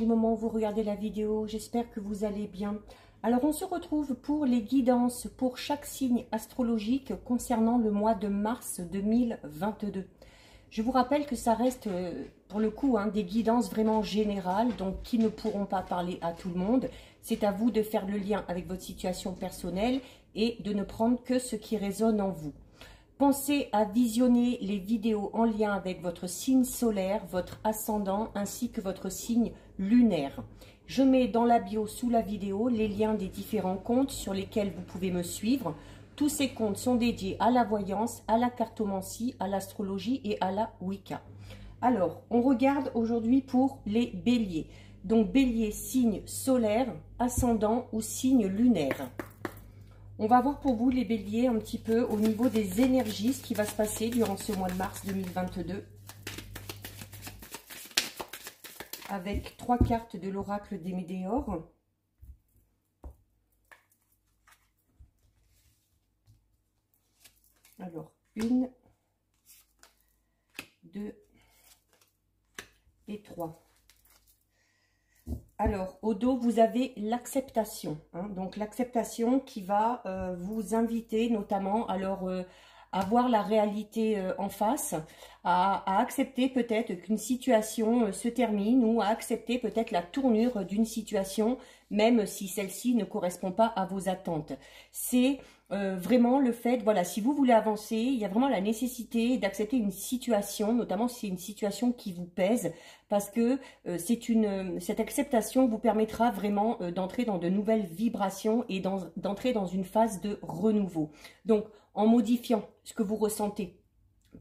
moment où vous regardez la vidéo, j'espère que vous allez bien. Alors on se retrouve pour les guidances pour chaque signe astrologique concernant le mois de mars 2022. Je vous rappelle que ça reste pour le coup des guidances vraiment générales, donc qui ne pourront pas parler à tout le monde. C'est à vous de faire le lien avec votre situation personnelle et de ne prendre que ce qui résonne en vous. Pensez à visionner les vidéos en lien avec votre signe solaire, votre ascendant ainsi que votre signe lunaire. Je mets dans la bio sous la vidéo les liens des différents comptes sur lesquels vous pouvez me suivre. Tous ces comptes sont dédiés à la voyance, à la cartomancie, à l'astrologie et à la Wicca. Alors, on regarde aujourd'hui pour les béliers. Donc, bélier, signe solaire, ascendant ou signe lunaire. On va voir pour vous les béliers un petit peu au niveau des énergies, ce qui va se passer durant ce mois de mars 2022. Avec 3 cartes de l'oracle des Météores. Alors, 1, 2 et 3. Alors, au dos, vous avez l'acceptation. Donc, l'acceptation qui va vous inviter notamment à voir la réalité en face, à accepter peut-être qu'une situation se termine ou à accepter peut-être la tournure d'une situation, même si celle-ci ne correspond pas à vos attentes. C'est vraiment le fait, voilà, si vous voulez avancer, il y a vraiment la nécessité d'accepter une situation, notamment si c'est une situation qui vous pèse, parce que cette acceptation vous permettra vraiment d'entrer dans de nouvelles vibrations et d'entrer dans une phase de renouveau. Donc, en modifiant ce que vous ressentez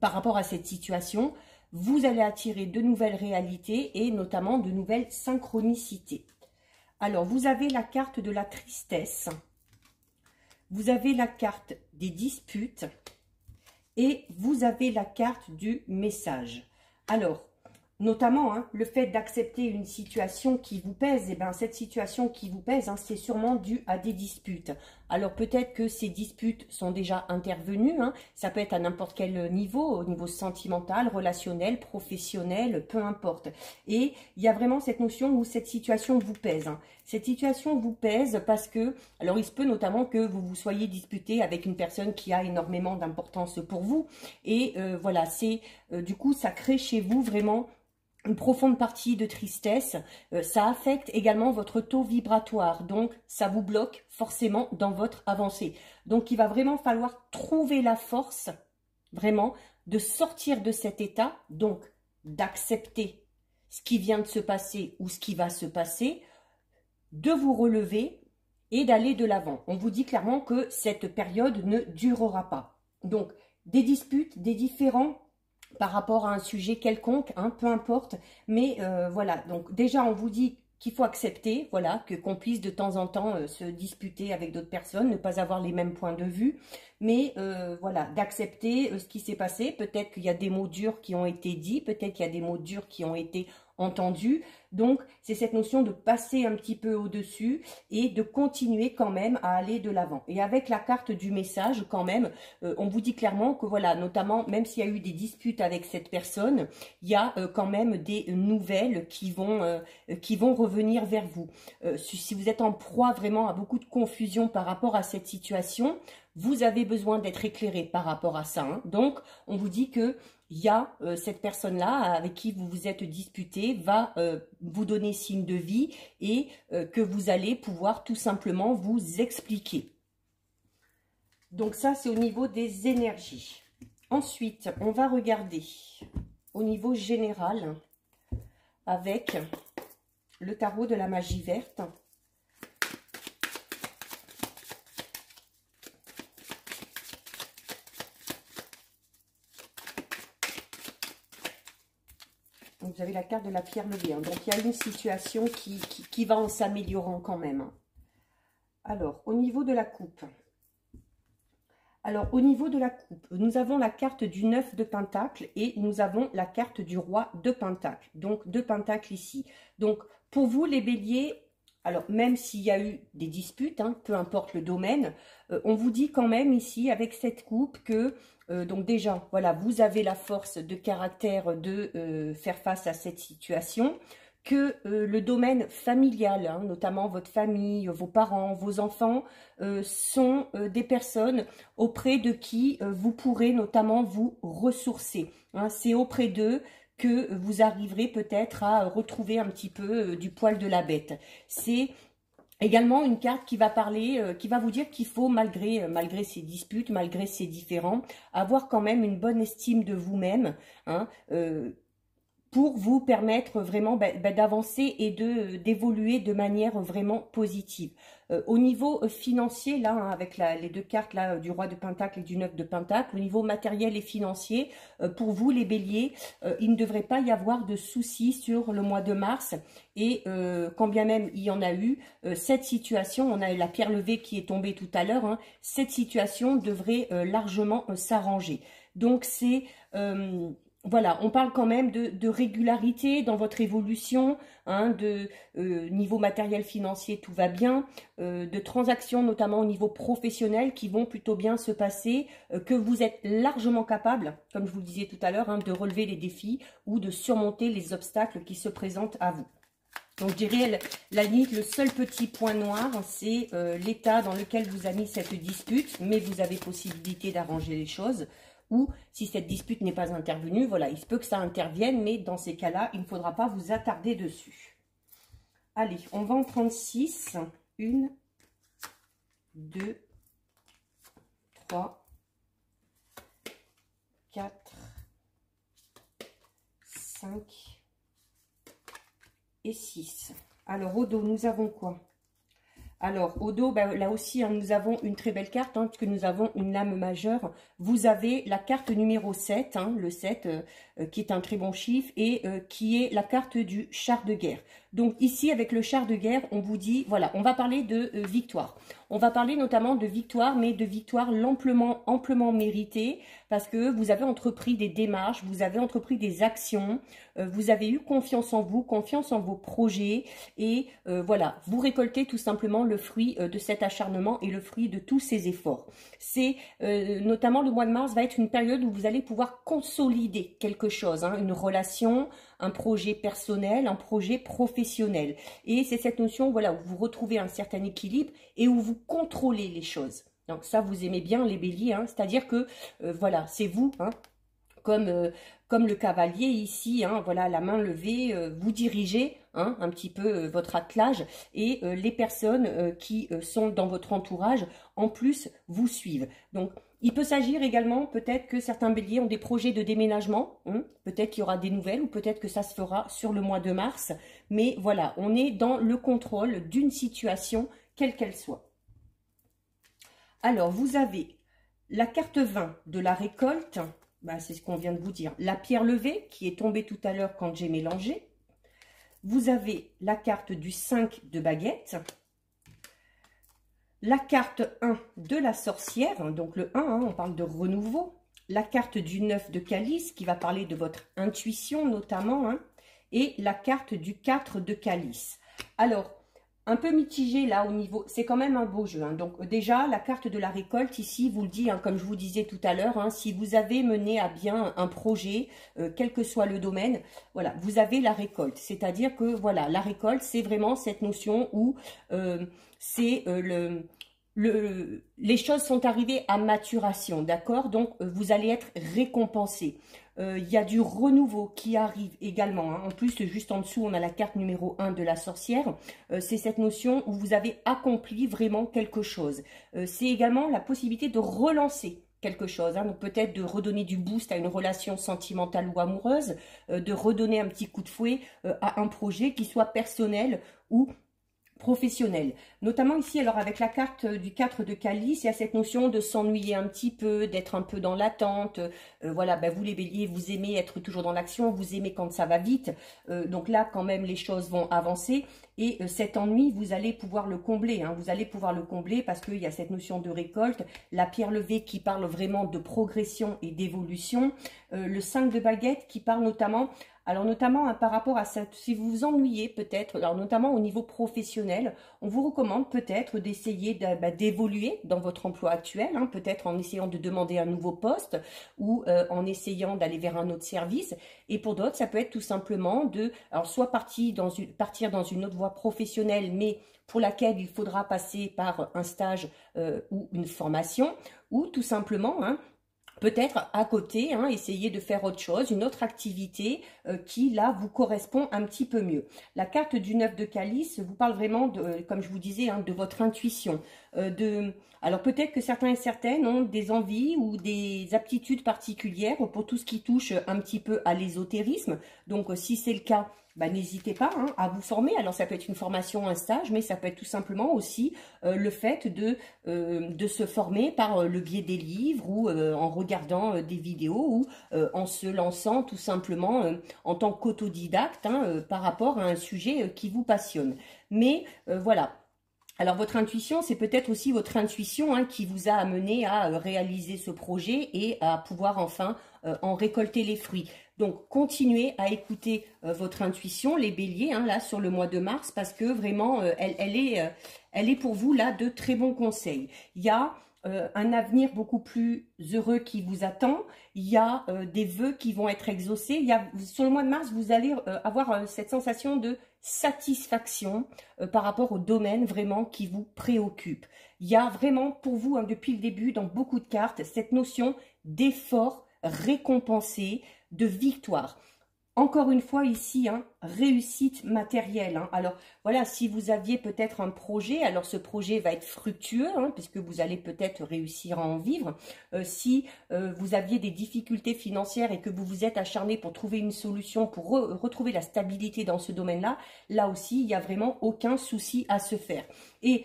par rapport à cette situation, vous allez attirer de nouvelles réalités et notamment de nouvelles synchronicités. Alors, vous avez la carte de la tristesse, vous avez la carte des disputes et vous avez la carte du message. Alors, notamment, le fait d'accepter une situation qui vous pèse, et bien cette situation qui vous pèse, c'est sûrement dû à des disputes. Alors peut-être que ces disputes sont déjà intervenues, ça peut être à n'importe quel niveau, au niveau sentimental, relationnel, professionnel, peu importe. Et il y a vraiment cette notion où cette situation vous pèse. Cette situation vous pèse parce que, alors il se peut notamment que vous vous soyez disputé avec une personne qui a énormément d'importance pour vous. Et voilà, du coup, ça crée chez vous vraiment une profonde partie de tristesse. Ça affecte également votre taux vibratoire, donc ça vous bloque forcément dans votre avancée. Donc il va vraiment falloir trouver la force, vraiment, de sortir de cet état, donc d'accepter ce qui vient de se passer ou ce qui va se passer, de vous relever et d'aller de l'avant. On vous dit clairement que cette période ne durera pas. Donc des disputes, des différends par rapport à un sujet quelconque, peu importe, mais voilà, donc déjà on vous dit qu'il faut accepter, voilà, qu'on puisse de temps en temps se disputer avec d'autres personnes, ne pas avoir les mêmes points de vue, mais voilà, d'accepter ce qui s'est passé. Peut-être qu'il y a des mots durs qui ont été dits, peut-être qu'il y a des mots durs qui ont été entendus, donc c'est cette notion de passer un petit peu au-dessus et de continuer quand même à aller de l'avant. Et avec la carte du message quand même, on vous dit clairement que voilà, notamment même s'il y a eu des disputes avec cette personne, il y a quand même des nouvelles qui vont revenir vers vous. Si vous êtes en proie vraiment à beaucoup de confusion par rapport à cette situation, vous avez besoin d'être éclairé par rapport à ça. Donc, on vous dit que il y a cette personne-là avec qui vous vous êtes disputé va vous donner signe de vie et que vous allez pouvoir tout simplement vous expliquer. Donc ça, c'est au niveau des énergies. Ensuite, on va regarder au niveau général avec le tarot de la magie verte. Vous avez la carte de la pierre levée. Donc, il y a une situation qui va en s'améliorant quand même. Alors, au niveau de la coupe. Alors, au niveau de la coupe, nous avons la carte du 9 de Pentacle et nous avons la carte du roi de Pentacle. Donc, 2 Pentacles ici. Donc, pour vous, les béliers, alors même s'il y a eu des disputes, peu importe le domaine, on vous dit quand même ici, avec cette coupe, que donc déjà, voilà, vous avez la force de caractère de faire face à cette situation, que le domaine familial, hein, notamment votre famille, vos parents, vos enfants, sont des personnes auprès de qui vous pourrez notamment vous ressourcer. Hein. C'est auprès d'eux que vous arriverez peut-être à retrouver un petit peu du poil de la bête. C'est également une carte qui va parler, qui va vous dire qu'il faut, malgré ces disputes, malgré ces différends, avoir quand même une bonne estime de vous-même, hein, pour vous permettre vraiment d'avancer et d'évoluer de manière vraiment positive. Au niveau financier, là, hein, avec les deux cartes là, du roi de Pentacle et du 9 de Pentacle, au niveau matériel et financier, pour vous les béliers, il ne devrait pas y avoir de soucis sur le mois de mars. Et quand bien même il y en a eu, cette situation, on a la pierre levée qui est tombée tout à l'heure, hein, cette situation devrait largement s'arranger. Donc c'est... voilà, on parle quand même de régularité dans votre évolution, hein, de niveau matériel financier, tout va bien, de transactions notamment au niveau professionnel qui vont plutôt bien se passer, que vous êtes largement capable, comme je vous le disais tout à l'heure, hein, de relever les défis ou de surmonter les obstacles qui se présentent à vous. Donc, je dirais, la limite, le seul petit point noir, c'est l'état dans lequel vous a mis cette dispute, mais vous avez possibilité d'arranger les choses. Ou si cette dispute n'est pas intervenue, voilà, il se peut que ça intervienne, mais dans ces cas-là, il ne faudra pas vous attarder dessus. Allez, on va en prendre 6. 1, 2, 3, 4, 5 et 6. Alors, au dos, nous avons quoi? Alors, au dos, là aussi, hein, nous avons une très belle carte, hein, puisque nous avons une lame majeure. Vous avez la carte numéro 7, hein, le 7, qui est un très bon chiffre, et qui est la carte du char de guerre. Donc ici, avec le char de guerre, on vous dit, voilà, on va parler de victoire. On va parler notamment de victoire, mais de victoire amplement méritée, parce que vous avez entrepris des démarches, vous avez entrepris des actions, vous avez eu confiance en vous, confiance en vos projets, et voilà, vous récoltez tout simplement le fruit de cet acharnement et le fruit de tous ces efforts. C'est notamment le mois de mars va être une période où vous allez pouvoir consolider quelque chose, hein, une relation, un projet personnel, un projet professionnel. Et c'est cette notion, voilà, où vous retrouvez un certain équilibre et où vous contrôlez les choses. Donc ça, vous aimez bien les béliers, hein, c'est-à-dire que, voilà, c'est vous, hein, comme le cavalier ici, hein, voilà, la main levée, vous dirigez, hein, un petit peu votre attelage, et les personnes qui sont dans votre entourage, en plus, vous suivent. Donc, il peut s'agir également, peut-être que certains béliers ont des projets de déménagement, hein, peut-être qu'il y aura des nouvelles, ou peut-être que ça se fera sur le mois de mars, mais voilà, on est dans le contrôle d'une situation, quelle qu'elle soit. Alors, vous avez la carte 20 de la récolte, c'est ce qu'on vient de vous dire. La pierre levée, qui est tombée tout à l'heure quand j'ai mélangé. Vous avez la carte du 5 de baguette. La carte 1 de la sorcière, donc le 1, hein, on parle de renouveau. La carte du 9 de calice, qui va parler de votre intuition notamment. Hein, et la carte du 4 de calice. Alors, un peu mitigé là au niveau, c'est quand même un beau jeu. Hein. Donc déjà, la carte de la récolte ici vous le dit, hein, comme je vous disais tout à l'heure, hein, si vous avez mené à bien un projet, quel que soit le domaine, voilà, vous avez la récolte. C'est-à-dire que voilà, la récolte, c'est vraiment cette notion où c'est les choses sont arrivées à maturation, d'accord? Donc, vous allez être récompensé. Il y a du renouveau qui arrive également. Hein. En plus, juste en dessous, on a la carte numéro 1 de la sorcière. C'est cette notion où vous avez accompli vraiment quelque chose. C'est également la possibilité de relancer quelque chose. Hein. Donc, peut-être de redonner du boost à une relation sentimentale ou amoureuse, de redonner un petit coup de fouet à un projet qui soit personnel ou professionnel. Notamment ici, alors avec la carte du 4 de calice, il y a cette notion de s'ennuyer un petit peu, d'être un peu dans l'attente. Voilà, vous les béliers, vous aimez être toujours dans l'action, vous aimez quand ça va vite. Donc là, quand même, les choses vont avancer. Et cet ennui, vous allez pouvoir le combler. Hein, vous allez pouvoir le combler parce qu'il y a cette notion de récolte. La pierre levée qui parle vraiment de progression et d'évolution. Le 5 de baguette qui parle notamment Alors notamment hein, par rapport à ça, si vous vous ennuyez peut-être, alors notamment au niveau professionnel, on vous recommande peut-être d'essayer d'évoluer dans votre emploi actuel, hein, peut-être en essayant de demander un nouveau poste ou en essayant d'aller vers un autre service. Et pour d'autres, ça peut être tout simplement de, alors soit partir dans une autre voie professionnelle, mais pour laquelle il faudra passer par un stage ou une formation, ou tout simplement, hein, peut-être à côté, hein, essayer de faire autre chose, une autre activité qui, là, vous correspond un petit peu mieux. La carte du 9 de calice vous parle vraiment, de, comme je vous disais, hein, de votre intuition. Alors peut-être que certains et certaines ont des envies ou des aptitudes particulières pour tout ce qui touche un petit peu à l'ésotérisme. Donc si c'est le cas, bah, n'hésitez pas hein, à vous former. Alors ça peut être une formation, un stage, mais ça peut être tout simplement aussi le fait de se former par le biais des livres ou en regardant des vidéos ou en se lançant tout simplement en tant qu'autodidacte hein, par rapport à un sujet qui vous passionne. Mais voilà. Alors votre intuition, c'est peut-être aussi votre intuition hein, qui vous a amené à réaliser ce projet et à pouvoir enfin en récolter les fruits. Donc continuez à écouter votre intuition, les béliers, hein, là sur le mois de mars, parce que vraiment elle est pour vous là de très bons conseils. Il y a un avenir beaucoup plus heureux qui vous attend, il y a des vœux qui vont être exaucés, il y a, sur le mois de mars, vous allez avoir cette sensation de satisfaction par rapport au domaine vraiment qui vous préoccupe. Il y a vraiment pour vous, hein, depuis le début, dans beaucoup de cartes, cette notion d'effort récompensé, de victoire. Encore une fois ici, hein, réussite matérielle. Hein. Alors voilà, si vous aviez peut-être un projet, alors ce projet va être fructueux, hein, puisque vous allez peut-être réussir à en vivre. Si vous aviez des difficultés financières et que vous vous êtes acharné pour trouver une solution, pour retrouver la stabilité dans ce domaine-là, là aussi, il n'y a vraiment aucun souci à se faire. Et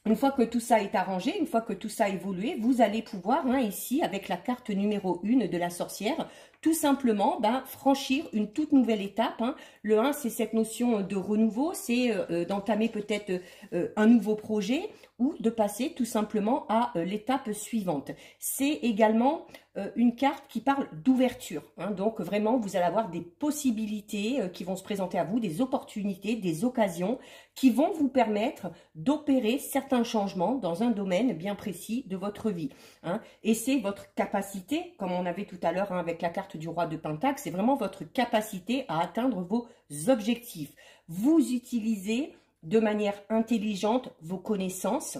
une fois que tout ça est arrangé, une fois que tout ça a évolué, vous allez pouvoir, hein, ici, avec la carte numéro 1 de la sorcière, tout simplement franchir une toute nouvelle étape. Hein. Le 1, c'est cette notion de renouveau, c'est d'entamer peut-être un nouveau projet ou de passer tout simplement à l'étape suivante. C'est également une carte qui parle d'ouverture. Hein. Donc vraiment, vous allez avoir des possibilités qui vont se présenter à vous, des opportunités, des occasions qui vont vous permettre d'opérer certains changements dans un domaine bien précis de votre vie. Hein. Et c'est votre capacité, comme on avait tout à l'heure hein, avec la carte du roi de Pentacle, c'est vraiment votre capacité à atteindre vos objectifs. Vous utilisez de manière intelligente vos connaissances,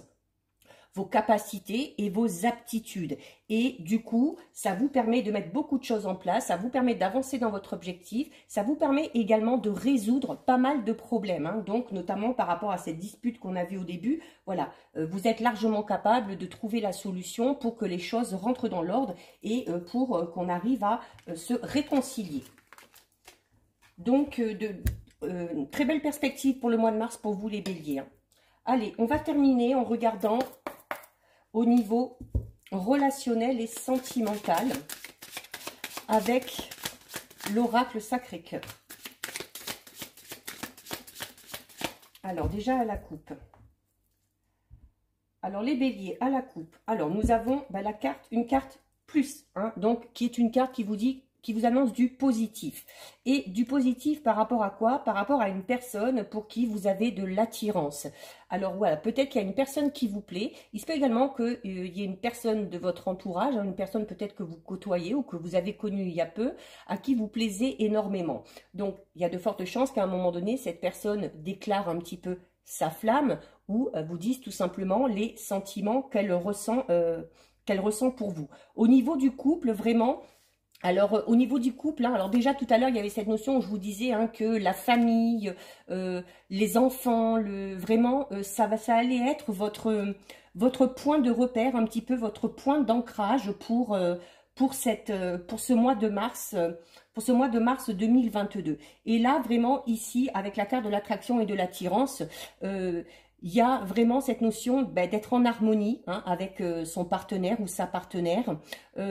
vos capacités et vos aptitudes. Et du coup, ça vous permet de mettre beaucoup de choses en place, ça vous permet d'avancer dans votre objectif, ça vous permet également de résoudre pas mal de problèmes. Hein. Donc, notamment par rapport à cette dispute qu'on a vue au début, voilà, vous êtes largement capable de trouver la solution pour que les choses rentrent dans l'ordre et pour qu'on arrive à se réconcilier. Donc, très belle perspective pour le mois de mars pour vous les béliers. Hein. Allez, on va terminer en regardant au niveau relationnel et sentimental avec l'oracle Sacré-Cœur. Alors déjà à la coupe. Alors les béliers à la coupe. Alors nous avons la carte, une carte plus, hein, donc qui est une carte qui vous dit, qui vous annonce du positif. Et du positif par rapport à quoi? Par rapport à une personne pour qui vous avez de l'attirance. Alors voilà, peut-être qu'il y a une personne qui vous plaît. Il se peut également qu'il y ait une personne de votre entourage, hein, une personne peut-être que vous côtoyez ou que vous avez connue il y a peu, à qui vous plaisez énormément. Donc il y a de fortes chances qu'à un moment donné, cette personne déclare un petit peu sa flamme ou vous dise tout simplement les sentiments qu'elle ressent pour vous. Au niveau du couple, vraiment... Alors, au niveau du couple, hein, alors déjà tout à l'heure, il y avait cette notion où je vous disais hein, que la famille, les enfants, vraiment, ça allait être votre point de repère, un petit peu votre point d'ancrage pour ce mois de mars, 2022. Et là, vraiment, ici, avec la carte de l'attraction et de l'attirance, il y a vraiment cette notion d'être en harmonie hein, avec son partenaire ou sa partenaire.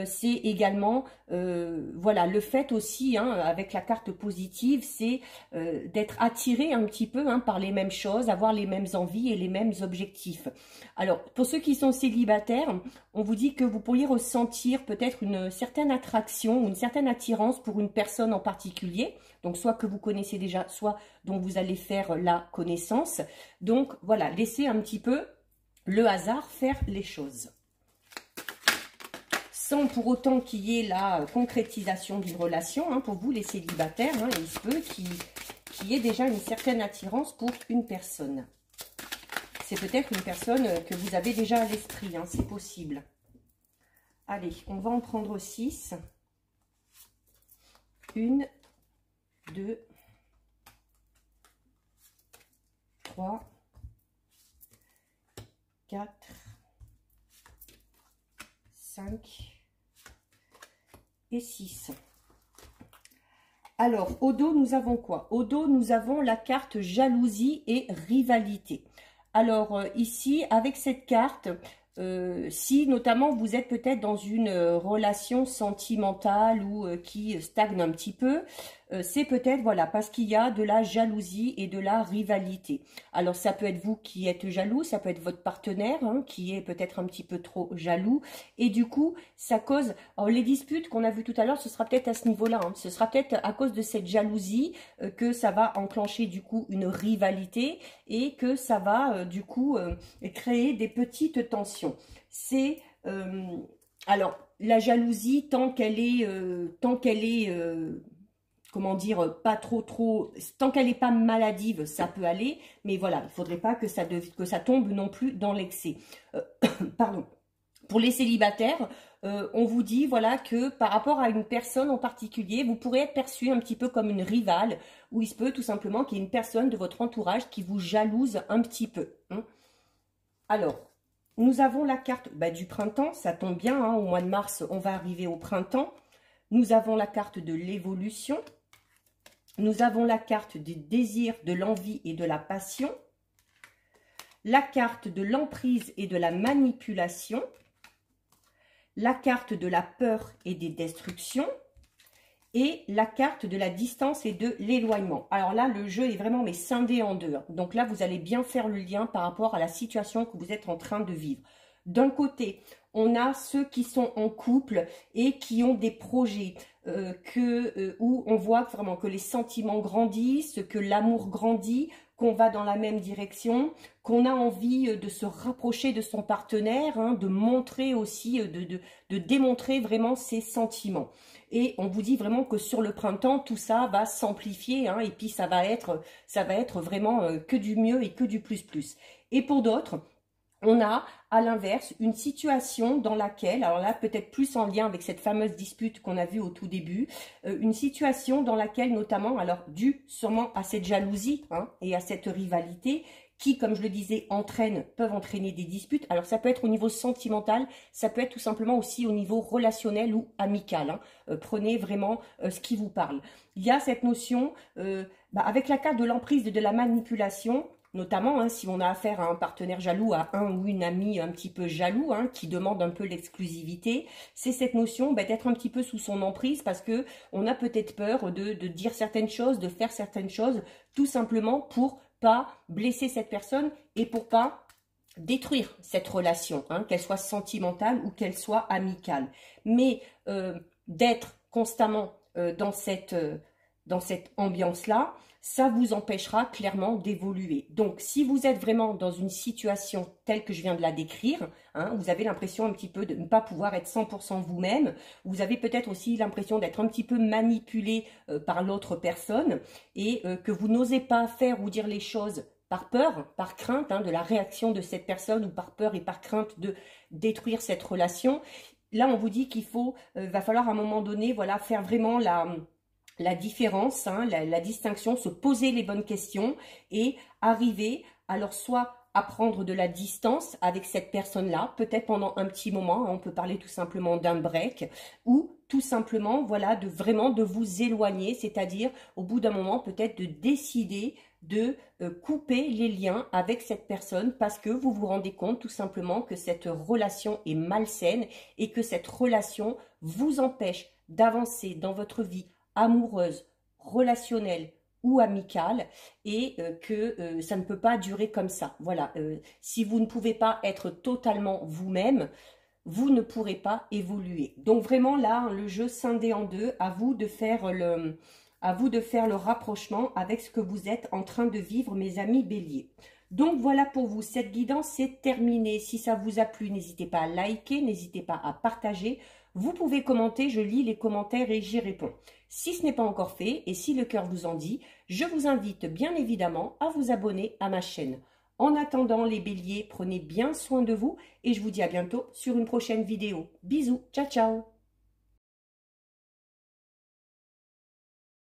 C'est également, voilà, le fait aussi, hein, avec la carte positive, c'est d'être attiré un petit peu hein, par les mêmes choses, avoir les mêmes envies et les mêmes objectifs. Alors, pour ceux qui sont célibataires, on vous dit que vous pourriez ressentir peut-être une certaine attraction ou une certaine attirance pour une personne en particulier. Donc, soit que vous connaissez déjà, soit dont vous allez faire la connaissance. Donc, voilà, laissez un petit peu le hasard faire les choses. Sans pour autant qu'il y ait la concrétisation d'une relation, hein, pour vous les célibataires, hein, il se peut qu'il y ait déjà une certaine attirance pour une personne. C'est peut-être une personne que vous avez déjà à l'esprit, hein, c'est possible. Allez, on va en prendre 6. 1, 2, 3, 4, 5 et 6. Alors, au dos, nous avons quoi? Au dos, nous avons la carte jalousie et rivalité. Alors, ici, avec cette carte, si notamment vous êtes peut-être dans une relation sentimentale ou qui stagne un petit peu, c'est peut-être, voilà, parce qu'il y a de la jalousie et de la rivalité. Alors, ça peut être vous qui êtes jaloux, ça peut être votre partenaire hein, qui est peut-être un petit peu trop jaloux. Et du coup, ça cause... Alors, les disputes qu'on a vues tout à l'heure, ce sera peut-être à ce niveau-là. Hein, ce sera peut-être à cause de cette jalousie que ça va enclencher du coup une rivalité et que ça va du coup créer des petites tensions. C'est... alors, la jalousie, tant qu'elle est... comment dire, pas trop, tant qu'elle n'est pas maladive, ça peut aller, mais voilà, il ne faudrait pas que ça tombe non plus dans l'excès. Pardon. Pour les célibataires, on vous dit voilà que par rapport à une personne en particulier, vous pourrez être perçu un petit peu comme une rivale, ou il se peut tout simplement qu'il y ait une personne de votre entourage qui vous jalouse un petit peu. Hein. Alors, nous avons la carte du printemps, ça tombe bien, hein, au mois de mars, on va arriver au printemps. Nous avons la carte de l'évolution. Nous avons la carte du désir, de l'envie et de la passion, la carte de l'emprise et de la manipulation, la carte de la peur et des destructions et la carte de la distance et de l'éloignement. Alors là, le jeu est vraiment scindé en deux. Donc là, vous allez bien faire le lien par rapport à la situation que vous êtes en train de vivre. D'un côté, on a ceux qui sont en couple et qui ont des projets où on voit vraiment que les sentiments grandissent, que l'amour grandit, qu'on va dans la même direction, qu'on a envie de se rapprocher de son partenaire, hein, de montrer aussi, de démontrer vraiment ses sentiments. Et on vous dit vraiment que sur le printemps, tout ça va s'amplifier, hein, et puis ça va être vraiment que du mieux et que du plus. Et pour d'autres, on a, à l'inverse, une situation dans laquelle, alors là, peut-être plus en lien avec cette fameuse dispute qu'on a vue au tout début, une situation dans laquelle, notamment, alors due sûrement à cette jalousie hein, et à cette rivalité, qui, comme je le disais, peuvent entraîner des disputes. Alors, ça peut être au niveau sentimental, ça peut être tout simplement aussi au niveau relationnel ou amical. Hein. Prenez vraiment ce qui vous parle. Il y a cette notion, avec la carte de l'emprise et de la manipulation, notamment hein, si on a affaire à un partenaire jaloux, à un ou une amie un petit peu jaloux, hein, qui demande un peu l'exclusivité, c'est cette notion d'être un petit peu sous son emprise parce que on a peut-être peur de dire certaines choses, de faire certaines choses, tout simplement pour pas blesser cette personne et pour pas détruire cette relation, hein, qu'elle soit sentimentale ou qu'elle soit amicale. Mais d'être constamment dans cette ambiance-là, ça vous empêchera clairement d'évoluer. Donc, si vous êtes vraiment dans une situation telle que je viens de la décrire, hein, vous avez l'impression un petit peu de ne pas pouvoir être 100% vous-même, vous avez peut-être aussi l'impression d'être un petit peu manipulé par l'autre personne et que vous n'osez pas faire ou dire les choses par peur, par crainte hein, de la réaction de cette personne ou par peur et par crainte de détruire cette relation. Là, on vous dit qu'il va falloir à un moment donné, voilà, faire vraiment la différence, hein, la distinction, se poser les bonnes questions et arriver, alors soit à prendre de la distance avec cette personne-là, peut-être pendant un petit moment, hein, on peut parler tout simplement d'un break, ou tout simplement, voilà, vraiment de vous éloigner, c'est-à-dire au bout d'un moment peut-être de décider de couper les liens avec cette personne parce que vous vous rendez compte tout simplement que cette relation est malsaine et que cette relation vous empêche d'avancer dans votre vie amoureuse, relationnelle ou amicale et que ça ne peut pas durer comme ça. Voilà, si vous ne pouvez pas être totalement vous-même, vous ne pourrez pas évoluer. Donc vraiment là, le jeu scindé en deux, à vous de faire le rapprochement avec ce que vous êtes en train de vivre, mes amis béliers. Donc voilà pour vous, cette guidance c'est terminé. Si ça vous a plu, n'hésitez pas à liker, n'hésitez pas à partager. Vous pouvez commenter, je lis les commentaires et j'y réponds. Si ce n'est pas encore fait et si le cœur vous en dit, je vous invite bien évidemment à vous abonner à ma chaîne. En attendant les béliers, prenez bien soin de vous et je vous dis à bientôt sur une prochaine vidéo. Bisous, ciao ciao.